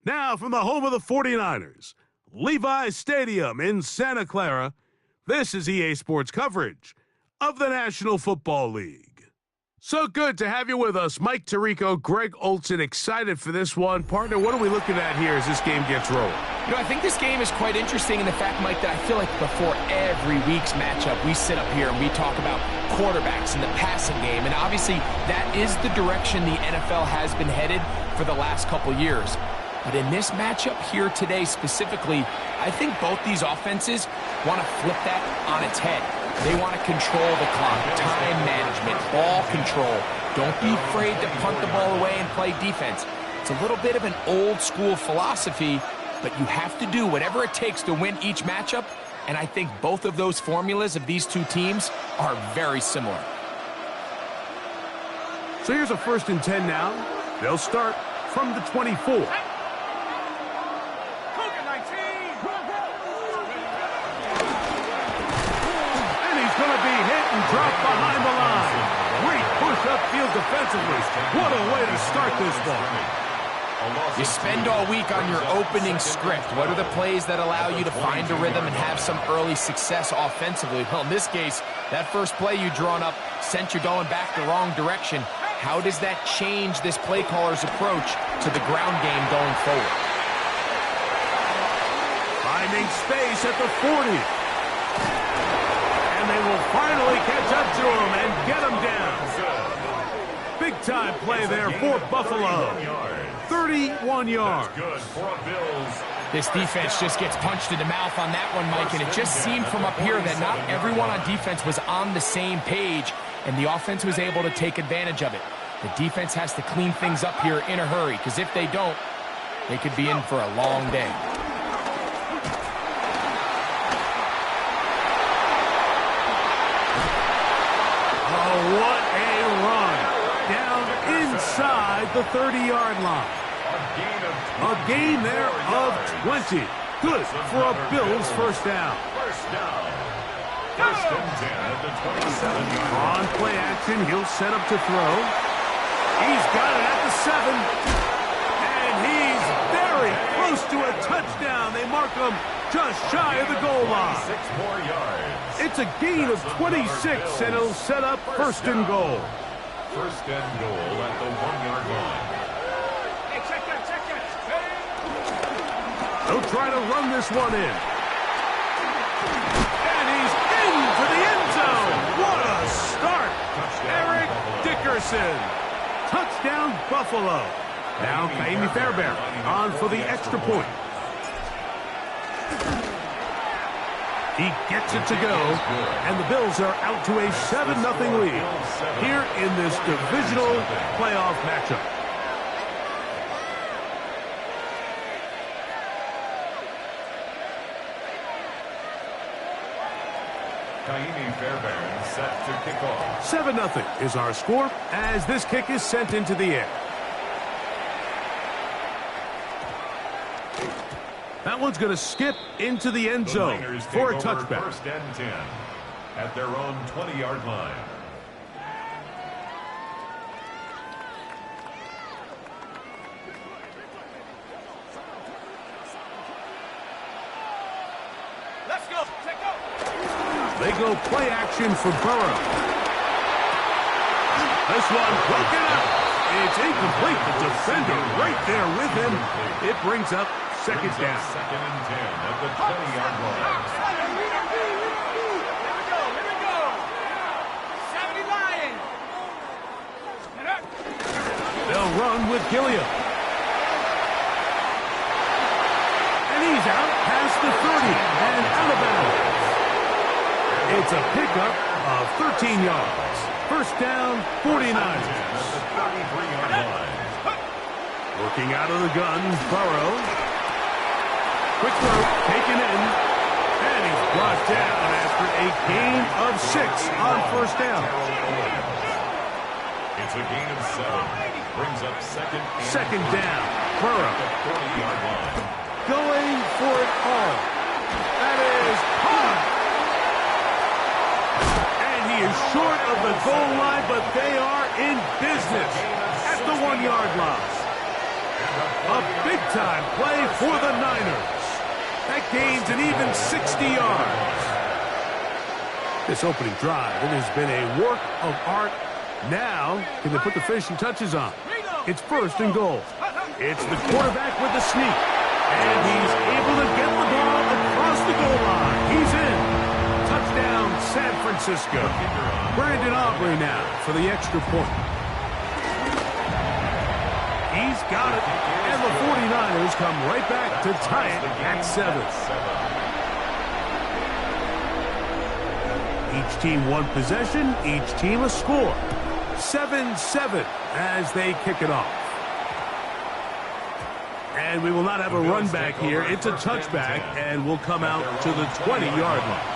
Now from the home of the 49ers, Levi's Stadium in Santa Clara, this is EA Sports coverage of the National Football League. So good to have you with us. Mike Tirico, Greg Olson, excited for this one. Partner, what are we looking at here as this game gets rolling? You know, I think this game is quite interesting in the fact, Mike, that I feel like before every week's matchup, we sit up here and we talk about quarterbacks in the passing game. And obviously, that is the direction the NFL has been headed for the last couple years. But in this matchup here today specifically, I think both these offenses want to flip that on its head. They want to control the clock, time management, ball control. Don't be afraid to punt the ball away and play defense. It's a little bit of an old school philosophy, but you have to do whatever it takes to win each matchup, and I think both of those formulas of these two teams are very similar. So here's a 1st and 10 now. They'll start from the 24. Drop behind the line. Great push upfield defensively. What a way to start this ball. You spend all week on your opening script. What are the plays that allow you to find a rhythm and have some early success offensively? Well, in this case, that first play you drawn up sent you going back the wrong direction. How does that change this play caller's approach to the ground game going forward? Finding space at the 40. They will finally catch up to him and get him down. Big-time play there for Buffalo. 31 yards. This defense just gets punched in the mouth on that one, Mike, and it just seemed from up here that not everyone on defense was on the same page, and the offense was able to take advantage of it. The defense has to clean things up here in a hurry, because if they don't, they could be in for a long day. What a run. Down inside the 30-yard line. A gain there of 20. Good for a Bills first down. First and 10 at the 27-yard line. On play action, he'll set up to throw. He's got it at the 7. And he's very close to a touchdown. They mark him just shy of the goal line. 6 more yards. It's a gain of 26, and it'll set up first and goal. First and goal at the 1-yard line. Hey, check that. They'll try to run this one in. And he's into the end zone. What a start. Eric Dickerson. Touchdown, Buffalo. Now Kaimi Fairbairn on for the extra point. He gets it to go, and the Bills are out to a 7-0 lead here in this divisional playoff matchup. Kaimi Fairbairn set to kick off. 7-0 is our score as this kick is sent into the air. That one's going to skip into the end zone for a touchback. First and 10 at their own 20-yard line. Let's go. They go play action for Burrow. This one broken up. It's incomplete. The defender right there with him. It brings up second down. Second and 10 at the 20-yard line. Here we go. 70 Lions. They'll run with Gilliam. And he's out past the 30 and out of bounds. It's a pickup of 13 yards. First down, 49ers. Working out of the gun, Burrow. Quick throw, taken in. And he's brought down after a gain of 6 on first down. It's a gain of 7. Brings up second down, Burrow. 40-yard line. Going for it all. That is hard. And he is short of the goal line, but they are in business at the 1-yard line. A big big-time play for the Niners. That gains an even 60 yards. This opening drive, it has been a work of art. Now, can they put the finishing touches on? It's first and goal. It's the quarterback with the sneak. And he's able to get the ball across the goal line. He's in. Touchdown, San Francisco. Brandon Aubrey now for the extra point. He's got it. And the 49ers come right back to tie it at 7. Each team one possession, each team a score. 7-7 as they kick it off. And we will not have a run back here. It's a touchback, and we'll come out to the 20-yard line.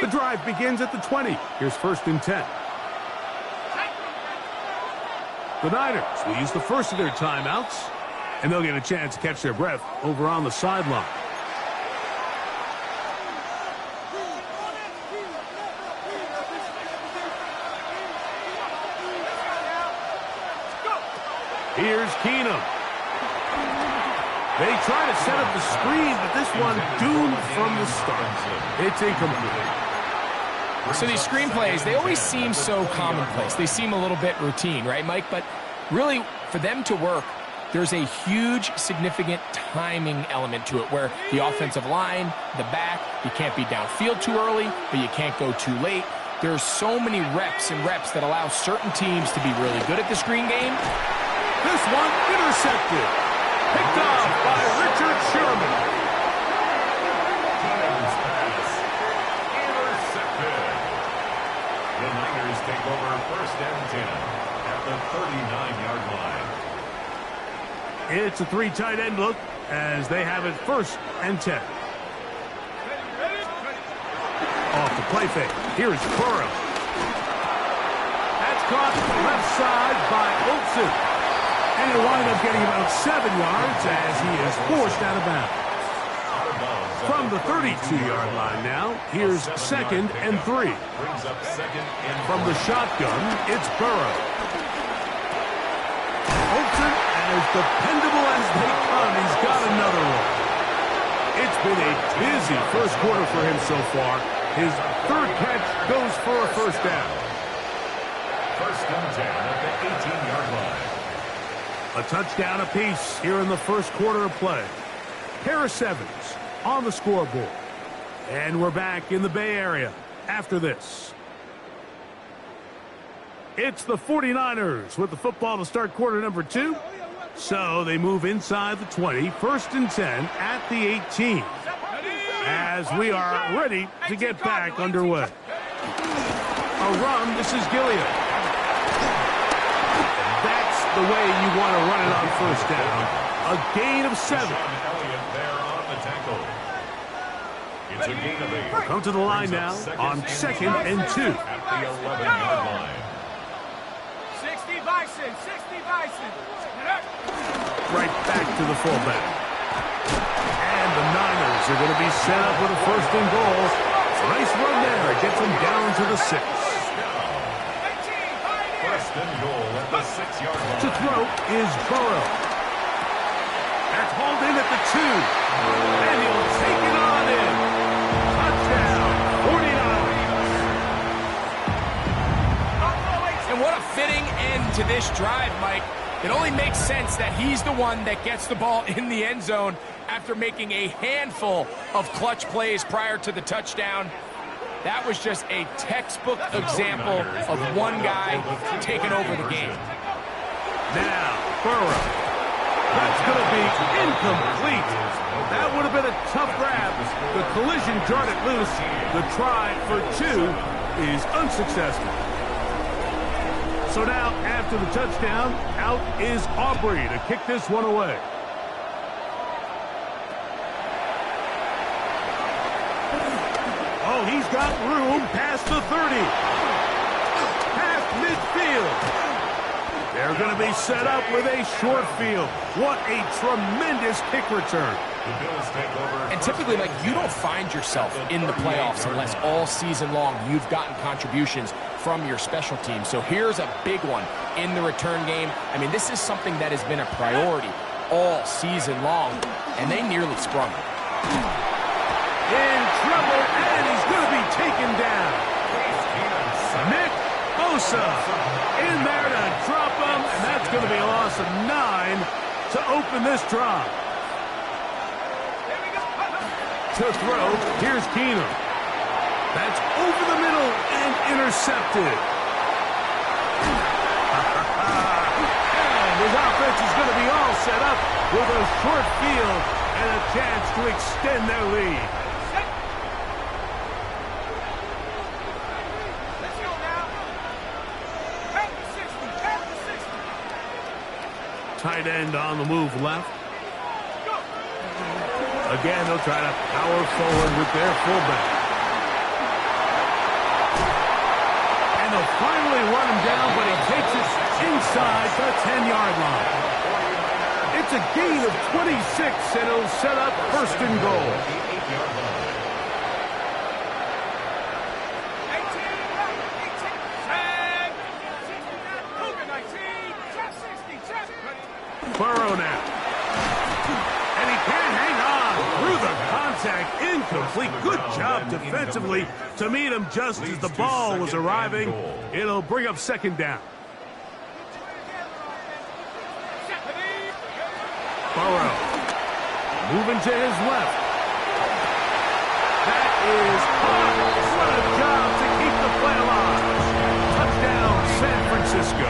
The drive begins at the 20. Here's first and 10. The Niners will use the first of their timeouts, and they'll get a chance to catch their breath over on the sideline. Here's Keenum. They try to set up the screen, but this one doomed from the start. It's incomplete. So these screen plays, they always seem so commonplace. They seem a little bit routine, right, Mike? But really, for them to work, there's a huge, significant timing element to it where the offensive line, the back, you can't be downfield too early, but you can't go too late. There's so many reps and reps that allow certain teams to be really good at the screen game. This one intercepted. Picked off by Richard Sherman. The Niners take over first and 10 at the 39-yard line. It's a three tight end look as they have it first and 10. Off the play fake. Here's Burrow. That's caught left side by Olsen. And he'll wind up getting about 7 yards as he is forced out of bounds. From the 32-yard line now, here's second and 3. From the shotgun, it's Burrow. Olsen, as dependable as they come, he's got another one. It's been a busy first quarter for him so far. His third catch goes for a first down. First and 10 at the 18-yard line. A touchdown apiece here in the first quarter of play. Harris Evans on the scoreboard. And we're back in the Bay Area after this. It's the 49ers with the football to start quarter number 2. So they move inside the 20, first and 10 at the 18. As we are ready to get back underway. A run, this is Gilliam. That's the way you want to run it on first down. A gain of 7. It's a gain of 8. Come to the line now on second and 2. At the 11-yard line. 60 Bison, 60 Bison. Right back to the fullback. And the Niners are going to be set up with a first and goal. Nice run there. It gets them down to the 6. First and goal at the 6-yard line. To throw is Burrow. That's hauled in at the 2. And he'll take it on in. Touchdown, 49ers. And what a fitting end to this drive, Mike. It only makes sense that he's the one that gets the ball in the end zone after making a handful of clutch plays prior to the touchdown. That was just a textbook example of one guy taking over the game. Now, Burrow. That's going to be incomplete. That would have been a tough grab. The collision jarred it loose. The try for 2 is unsuccessful. So now, after the touchdown, out is Aubrey to kick this one away. Oh, he's got room past the 30. Past midfield. They're going to be set up with a short field. What a tremendous kick return. And typically, like, you don't find yourself in the playoffs unless all season long you've gotten contributions from your special team. So here's a big one in the return game. I mean, this is something that has been a priority all season long, and they nearly sprung it. In trouble, and he's going to be taken down. Nick Bosa in there to drop him, and that's going to be a loss of 9 to open this drive. To throw, here's Keenum. That's over the middle and intercepted. And his offense is going to be all set up with a short field and a chance to extend their lead. Let's go now. Back to 60. Back to 60. Tight end on the move left. Again, they'll try to power forward with their fullback. And they'll finally run him down, but he takes it inside the 10-yard line. It's a gain of 26, and it'll set up first and goal. 18. Burrow now. And he can't hang on through the contact. Incomplete. Good job defensively to meet him just as the ball was arriving. It'll bring up second down. Burrow moving to his left. That is caught. What a job to keep the play alive. Touchdown, San Francisco.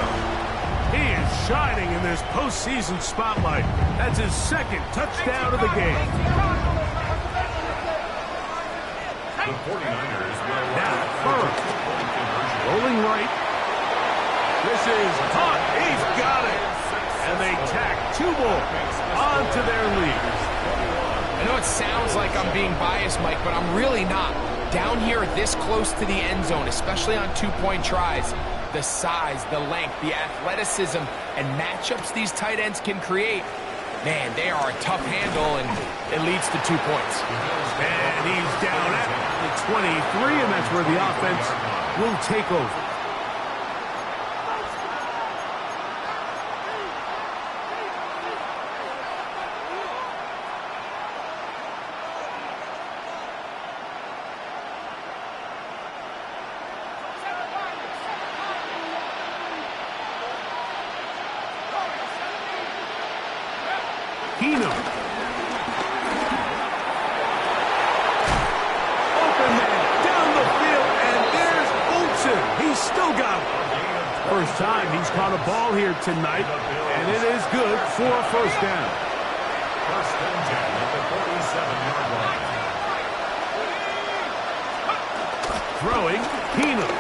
He is shining in this postseason spotlight. That's his second touchdown of the game. The 49ers will Now, Burrow rolling right. This is caught. He's got it. And they tack 2 more onto their lead. I know it sounds like I'm being biased, Mike, but I'm really not. Down here this close to the end zone, especially on 2-point tries, the size, the length, the athleticism, and matchups these tight ends can create, man, they are a tough handle, and it leads to 2 points. And he's down at the 23, and that's where the offense will take over. Keenum. Open man down the field, and there's Olsen. He's still got it. First time he's caught a ball here tonight, and it is good for a first down. First and 10 at the 47-yard line. Throwing, Keenum.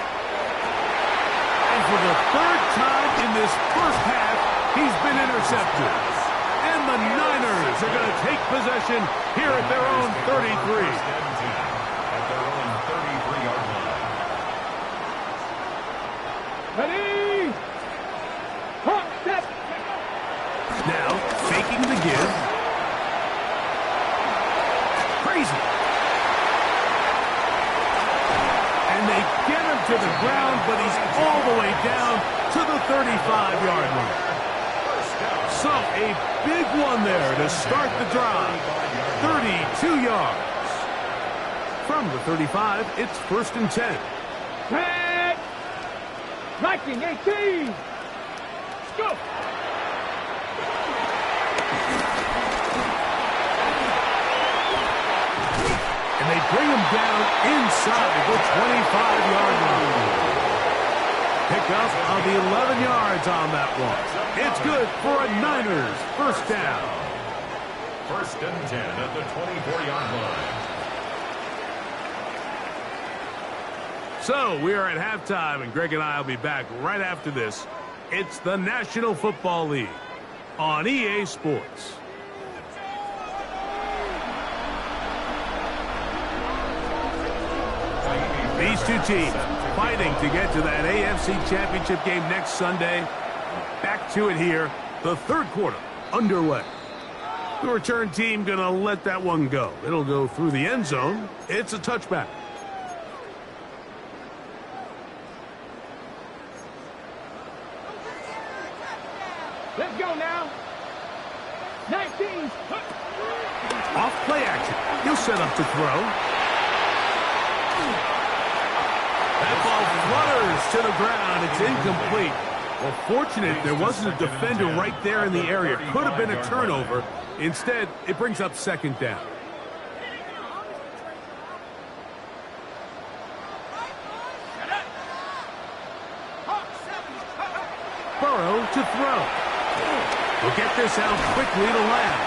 And for the third time in this first half, he's been intercepted. And the Niners are going to take possession here at their own 33. First and 10 at their own 33-yard line. Ready? Hot step. Now, faking the give. Crazy. And they get him to the ground, but he's all the way down to the 35-yard line. So, a big one there to start the drive. 32 yards. From the 35, it's first and 10. Tag. Striking 18. Go. And they bring him down inside the 25-yard line. Pick up of the 11 yards on that one. It's good for a Niners first down. First and 10 at the 24-yard line. So we are at halftime, and Greg and I will be back right after this. It's the National Football League on EA Sports. These two teams fighting to get to that AFC Championship game next Sunday. Back to it here, the third quarter underway. The return team going to let that one go. It'll go through the end zone. It's a touchback. Let's go now. 19. Off play action. He'll set up to throw. That ball flutters to the ground. It's incomplete. Well, fortunate there wasn't a defender right there in the area. Could have been a turnover. Instead, it brings up second down. Burrow to throw. We'll get this out quickly to Lamb.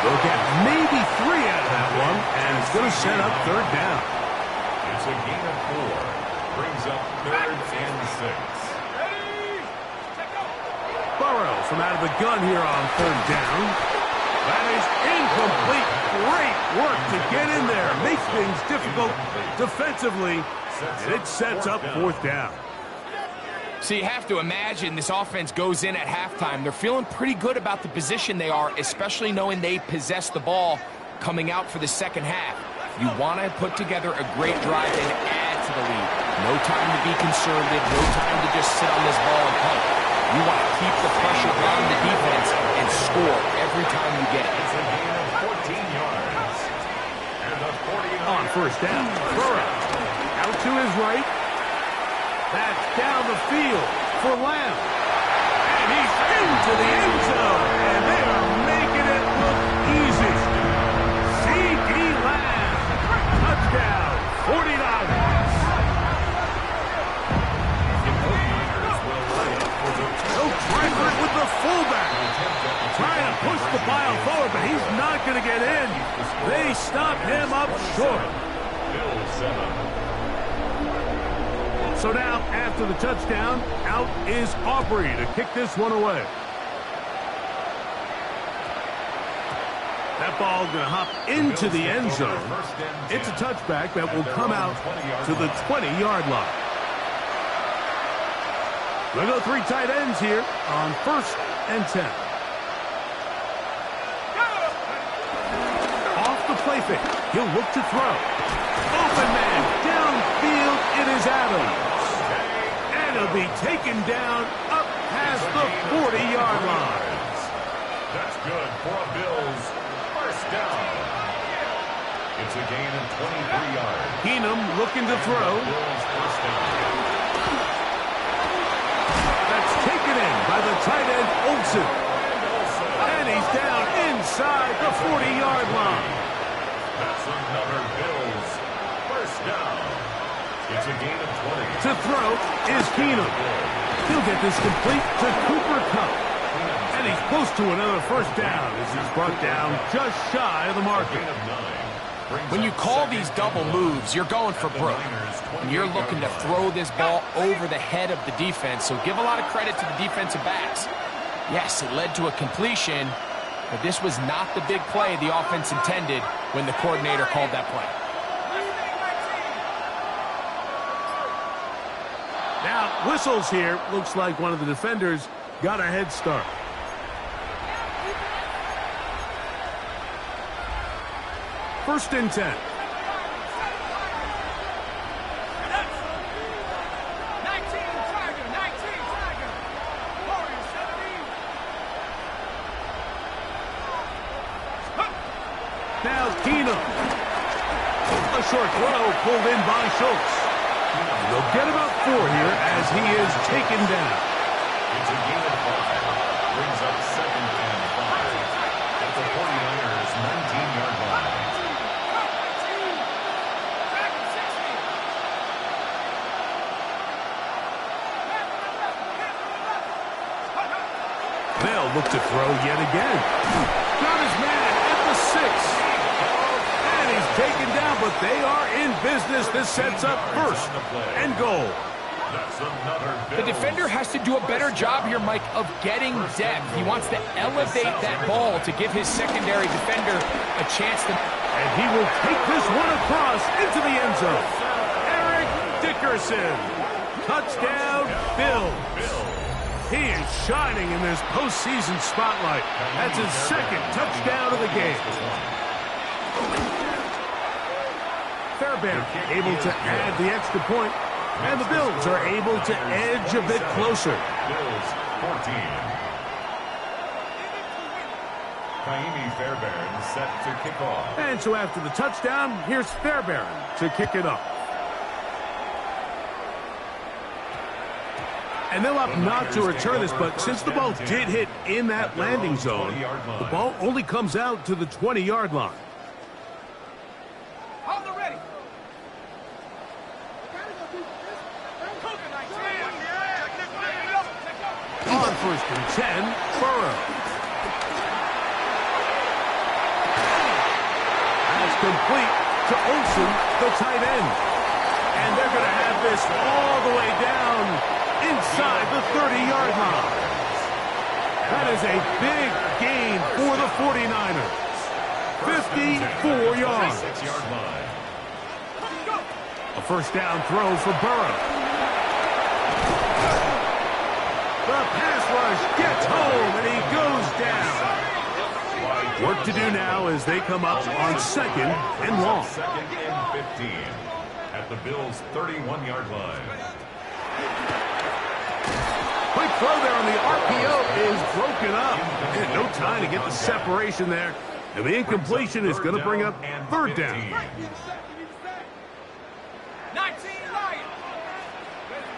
They'll get maybe 3 out of that one, and it's going to set up third down. It's a gain of 4. Brings up 3rd and 6. Burrow from out of the gun here on third down. That is incomplete. Great work to get in there. Makes things difficult defensively, and it sets up fourth down. So you have to imagine this offense goes in at halftime. They're feeling pretty good about the position they are, especially knowing they possess the ball coming out for the second half. You want to put together a great drive and add to the lead. No time to be conservative, no time to just sit on this ball and punt. You want to keep the pressure on the defense and score every time you get it. It's a gain of 14 yards. And the 49 on first down. Burrow out to his right. That's down the field for Lamb. And he's into the end zone. And they are making it look easy. C.D. Lamb. Touchdown. 49ers. No Triford with the fullback. Trying to push the pile forward, but he's not going to get in. They stop him up short. So now, after the touchdown, out is Aubrey to kick this one away. That ball going to hop into the end zone. It's a touchback that will come out to the 20-yard line. We'll go 3 tight ends here on 1st and 10. Off the play fake. He'll look to throw. Open man. Downfield, it is Adams. And he'll be taken down up past the 40-yard line. That's good for a Bills first down. It's a gain of 23 yards. Keenum looking to throw. Bills first down. That's taken in by the tight end Olsen. And he's down inside the 40-yard line. That's another Bills first down. It's a gain of 20. To throw is Keenum. He'll get this complete to Cooper Kupp. And he's close to another first down as he's brought down just shy of the marker. Gain of 9. When you call these double moves, you're going for broke. And you're looking to throw this ball over the head of the defense. So give a lot of credit to the defensive backs. Yes, it led to a completion, but this was not the big play the offense intended when the coordinator called that play. Now, whistles here. Looks like one of the defenders got a head start. First and 10. Now Keenum. A short throw pulled in by Schultz. They'll get about 4 here as he is taken down. It's a gain of 5. Brings up 2nd and 5. At the 49ers' 19-yard line. They'll look to throw yet again. Got his man at the 6. And he's taken down, but they are in business. This sets up 1st and goal. That's another The defender has to do a better job here, Mike, of getting depth. He wants to elevate that ball to give his secondary defender a chance to... And he will take this one across into the end zone. Eric Dickerson. Touchdown, Bills. He is shining in this postseason spotlight. That's his 2nd touchdown of the game. Fairbairn able to add the extra point, and the Bills are able to edge a bit closer. Bills 14. Kaimi Fairbairn set to kick off. And so after the touchdown, here's Fairbairn to kick it off. And they'll opt not to return this, but since the ball did hit in that landing zone, the ball only comes out to the 20-yard line. Hold it ready. On 1st and 10, Burrow. That's complete to Olsen, the tight end. And they're going to have this all the way down inside the 30-yard line. That is a big gain for the 49ers. 54 yards. 6-yard line. A first down throw for Burrow. The pass rush gets home, and he goes down. Work to do now as they come up on 2nd and long. 2nd and 15 at the Bills' 31-yard line. Quick throw there on the RPO is broken up. And no time to get the separation there. And the incompletion is going to bring up 3rd down. 19 Lions.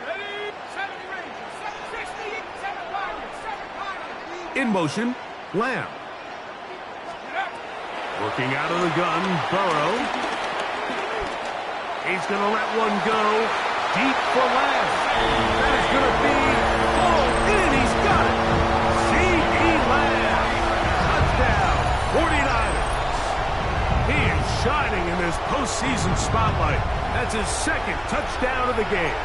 Ready? 70 Rangers. 760. 7 Lions. 7 Lions. In motion, Lamb. Working out of the gun, Burrow. He's going to let one go. Deep for Lamb. That is going to be hauled in. He's got it. C.D. Lamb. Touchdown. 49ers. He is shining in this postseason spotlight. That's his 2nd touchdown of the game.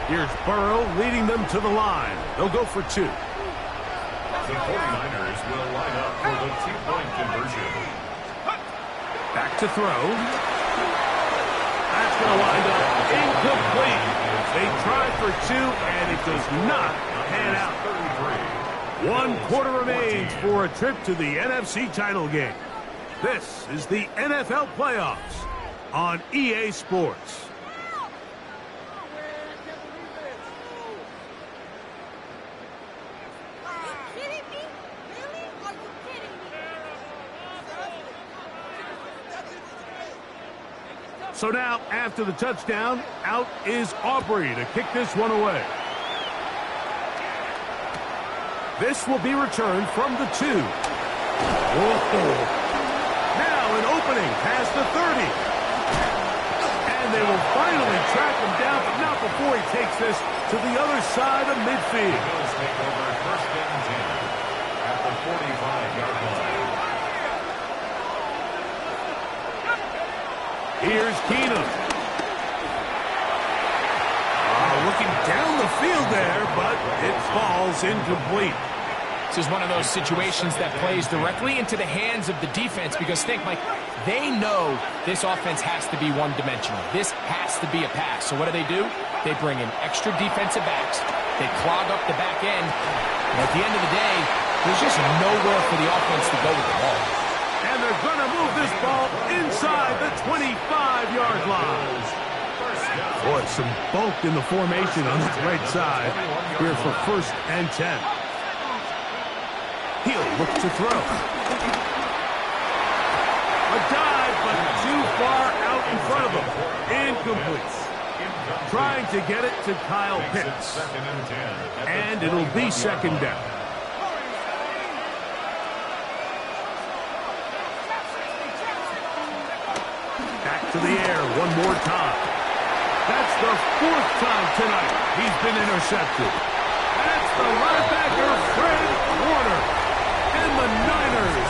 Here's Burrow leading them to the line. They'll go for 2. The 49ers will line up for the 2-point conversion. Back to throw. That's going to wind up incomplete. They tried for 2, and it does not pan out. 1 quarter remains for a trip to the NFC title game. This is the NFL playoffs on EA Sports. So now, after the touchdown, out is Aubrey to kick this one away. This will be returned from the 2. Whoa. Now an opening past the 30. And they will finally track him down, but not before he takes this to the other side of midfield. Bills take over 1st and 10 at the 45-yard line. Here's Keenum. Looking down the field there, but it falls incomplete. This is one of those situations that plays directly into the hands of the defense because, think, Mike, they know this offense has to be one-dimensional. This has to be a pass. So what do? They bring in extra defensive backs. They clog up the back end. And at the end of the day, there's just nowhere for the offense to go with the ball. And they're going to move this ball inside the 25-yard line. Boy, some bulk in the formation on the right side here for 1st and 10. He'll look to throw. A dive, but too far out in front of him. Incomplete. Trying to get it to Kyle Pitts. And it'll be 2nd down. Back to the air one more time. That's the 4th time tonight he's been intercepted. That's the linebacker